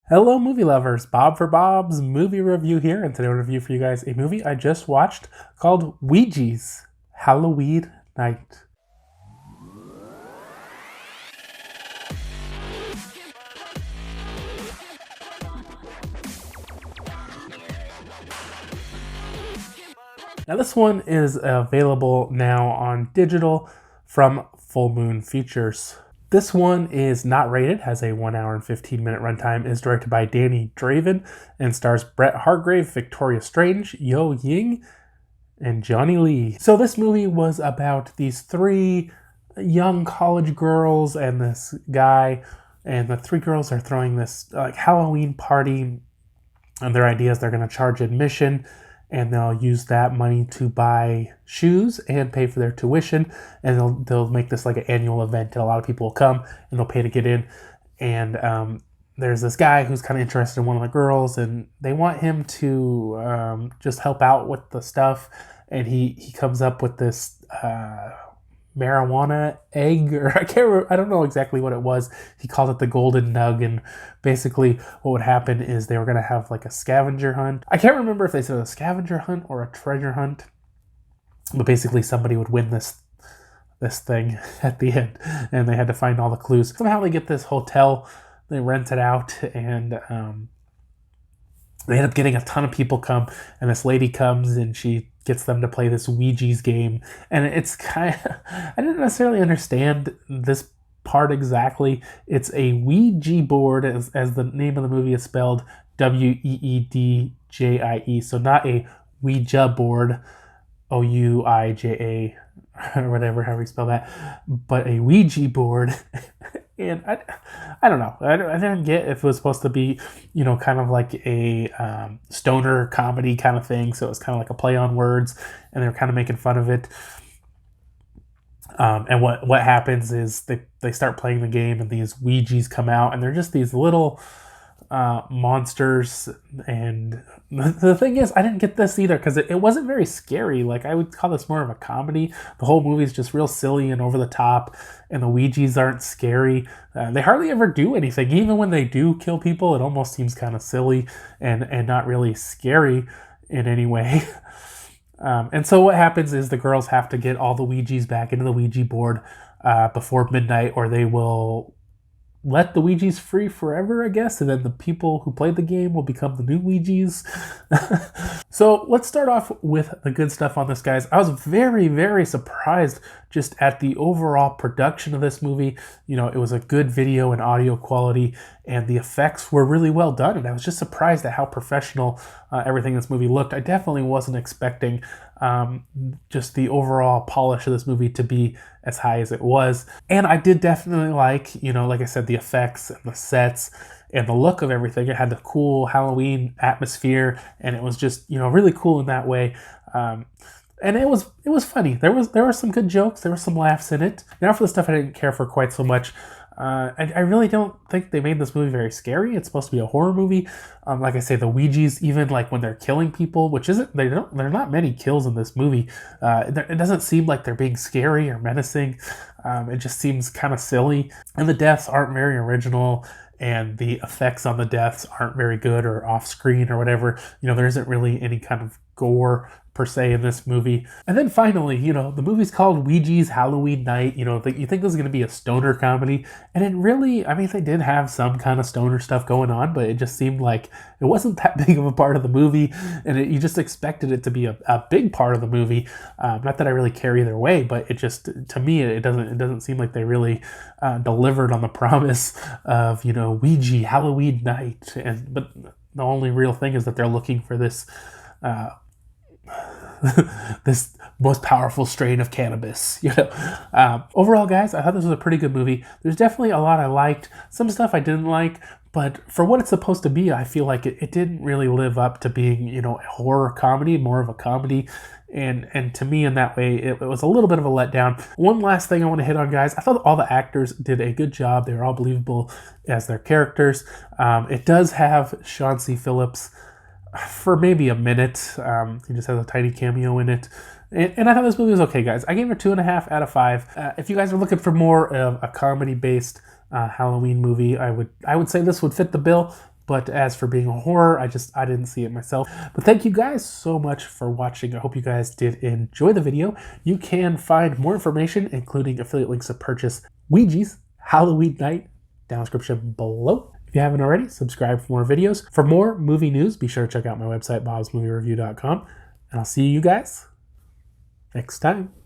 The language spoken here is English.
Hello, movie lovers. Bob for Bob's Movie Review here, and today I'll review for you guys a movie I just watched called Weedjies Halloweed Night. Now, this one is available now on digital from Full Moon Features. This one is not rated, has a 1 hour and 15-minute runtime, is directed by Danny Draven, and stars Brett Hargrave, Victoria Strange, Ying, and Johnny Lee. So this movie was about these three young college girls and this guy, and the three girls are throwing this Halloween party, and their idea is they're going to charge admission, and they'll use that money to buy shoes and pay for their tuition, and they'll make this like an annual event, and a lot of people will come and they'll pay to get in. And there's this guy who's kind of interested in one of the girls, and they want him to just help out with the stuff, and he comes up with this marijuana egg, or I don't know exactly what it was. He called it the golden nug, and basically what would happen is they were going to have like a scavenger hunt. I can't remember if they said a scavenger hunt or a treasure hunt, but basically somebody would win this thing at the end, and they had to find all the clues. Somehow they get this hotel, they rent it out, and they end up getting a ton of people come, and this lady comes and she gets them to play this Weedjies game. And it's kind of, I didn't necessarily understand this part exactly. It's a Ouija board, as the name of the movie is spelled, Weedjie. So not a Ouija board, Ouija, or whatever, however you spell that, but a Ouija board. And I don't know. I didn't get if it was supposed to be, kind of like a stoner comedy kind of thing. So it was kind of like a play on words, and they were kind of making fun of it. And what happens is they start playing the game, and these Ouijies come out, and they're just these little monsters. And the thing is, I didn't get this either because it wasn't very scary. Like, I would call this more of a comedy. The whole movie is just real silly and over the top, and the Ouijies aren't scary. They hardly ever do anything. Even when they do kill people, it almost seems kind of silly and not really scary in any way. And so what happens is the girls have to get all the Ouijies back into the Ouija board before midnight, or they will let the Ouijies free forever, I guess, and then the people who played the game will become the new Ouijies. So let's start off with the good stuff on this, guys. I was very, very surprised just at the overall production of this movie. It was a good video and audio quality, and the effects were really well done, and I was just surprised at how professional everything in this movie looked. I definitely wasn't expecting just the overall polish of this movie to be as high as it was. And I did definitely like I said, the effects and the sets and the look of everything. It had the cool Halloween atmosphere, and it was just, really cool in that way. And it was funny. There were some good jokes. There were some laughs in it. Now, for the stuff I didn't care for quite so much, I really don't think they made this movie very scary. It's supposed to be a horror movie. Like I say, the Ouijies, even like when they're killing people, which isn't, there are not many kills in this movie. It doesn't seem like they're being scary or menacing. It just seems kind of silly, and the deaths aren't very original, and the effects on the deaths aren't very good or off screen or whatever. There isn't really any kind of gore per se in this movie. And then finally, the movie's called Weedjies Halloweed Night. You think this is going to be a stoner comedy, and it really, they did have some kind of stoner stuff going on, but it just seemed like it wasn't that big of a part of the movie, and you just expected it to be a big part of the movie. Not that I really care either way, but it just, to me, it doesn't seem like they really delivered on the promise of, Ouija Halloweed Night. But the only real thing is that they're looking for this this most powerful strain of cannabis. Overall, guys, I thought this was a pretty good movie. There's definitely a lot I liked, some stuff I didn't like, but for what it's supposed to be, I feel like it didn't really live up to being, a horror comedy, more of a comedy. And to me, in that way, it was a little bit of a letdown. One last thing I want to hit on, guys. I thought all the actors did a good job. They were all believable as their characters. It does have Shawn Phillips for maybe a minute. He just has a tiny cameo in it. And I thought this movie was okay, guys. I gave it 2.5 out of 5. If you guys are looking for more of a comedy-based Halloween movie, I would say this would fit the bill. But as for being a horror, I didn't see it myself. But thank you guys so much for watching. I hope you guys did enjoy the video. You can find more information, including affiliate links to purchase Weedjies Halloweed Night down in the description below. If you haven't already, subscribe for more videos. For more movie news, be sure to check out my website, BobsMovieReview.com. And I'll see you guys next time.